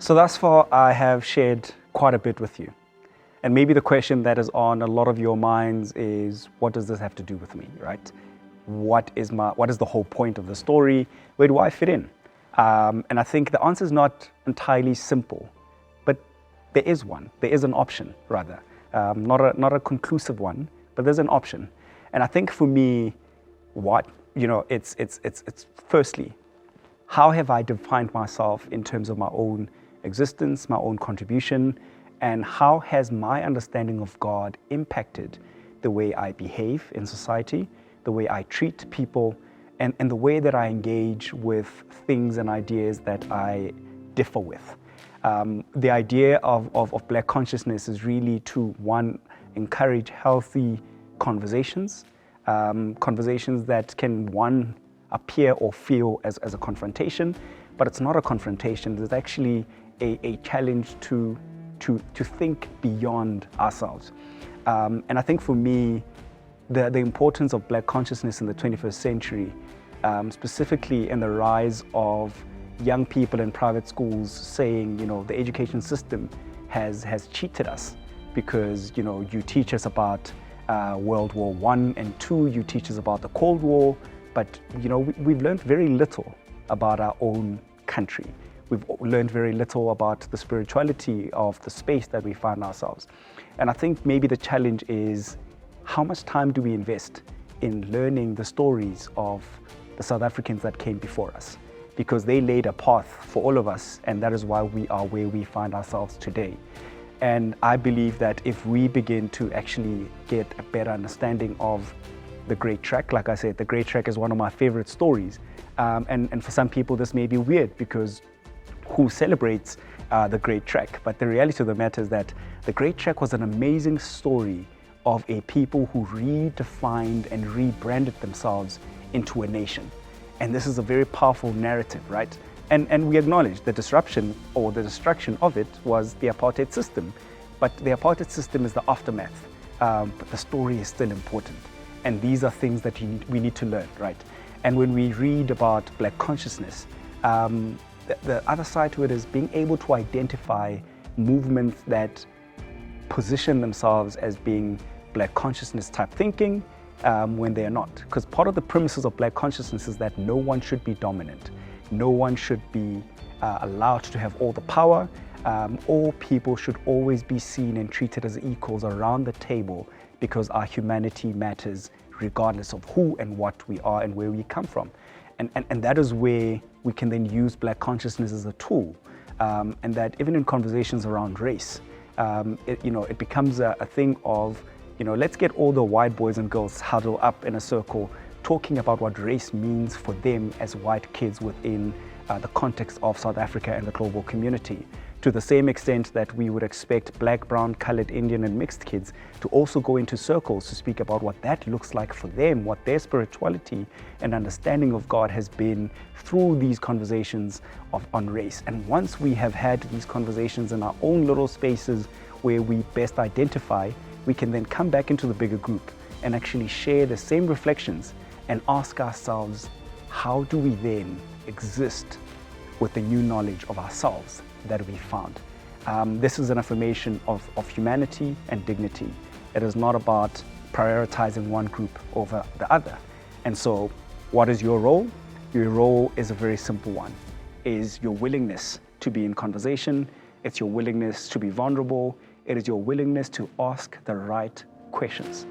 So thus far, I have shared quite a bit with you. And maybe the question that is on a lot of your minds is, what does this have to do with me, right? What is the whole point of the story? Where do I fit in? And I think the answer is not entirely simple, but there is one. There is an option, rather. Not a conclusive one, but there's an option. And I think for me, it's firstly, how have I defined myself in terms of my own existence, my own contribution, and how has my understanding of God impacted the way I behave in society, the way I treat people, and the way that I engage with things and ideas that I differ with. The idea of Black consciousness is really to, one, encourage healthy conversations, conversations that can, one, appear or feel as a confrontation, but it's not a confrontation. It's actually a challenge to think beyond ourselves. And I think for me, the importance of Black consciousness in the 21st century, specifically in the rise of young people in private schools saying, the education system has cheated us because, you teach us about World War I and II, you teach us about the Cold War, but, we've learned very little about our own country. We've learned very little about the spirituality of the space that we find ourselves. And I think maybe the challenge is, how much time do we invest in learning the stories of the South Africans that came before us? Because they laid a path for all of us, and that is why we are where we find ourselves today. And I believe that if we begin to actually get a better understanding of the Great Trek, like I said, the Great Trek is one of my favorite stories. And for some people, this may be weird because who celebrates the Great Trek? But the reality of the matter is that the Great Trek was an amazing story of a people who redefined and rebranded themselves into a nation. And this is a very powerful narrative, right? And we acknowledge the disruption or the destruction of it was the apartheid system. But the apartheid system is the aftermath. But the story is still important. And these are things that we need to learn, right? And when we read about Black consciousness, the other side to it is being able to identify movements that position themselves as being Black consciousness type thinking when they are not. Because part of the premises of Black consciousness is that no one should be dominant. No one should be allowed to have all the power. All people should always be seen and treated as equals around the table because our humanity matters regardless of who and what we are and where we come from. And that is where we can then use Black consciousness as a tool. And that even in conversations around race, it becomes a thing of, let's get all the white boys and girls huddle up in a circle talking about what race means for them as white kids within the context of South Africa and the global community. To the same extent that we would expect Black, brown, colored, Indian and mixed kids to also go into circles to speak about what that looks like for them, what their spirituality and understanding of God has been through these conversations on race. And once we have had these conversations in our own little spaces where we best identify, we can then come back into the bigger group and actually share the same reflections and ask ourselves, how do we then exist with the new knowledge of ourselves that we found? This is an affirmation of humanity and dignity. It is not about prioritizing one group over the other. And so what is your role? Your role is a very simple one, is your willingness to be in conversation. It's your willingness to be vulnerable. It is your willingness to ask the right questions.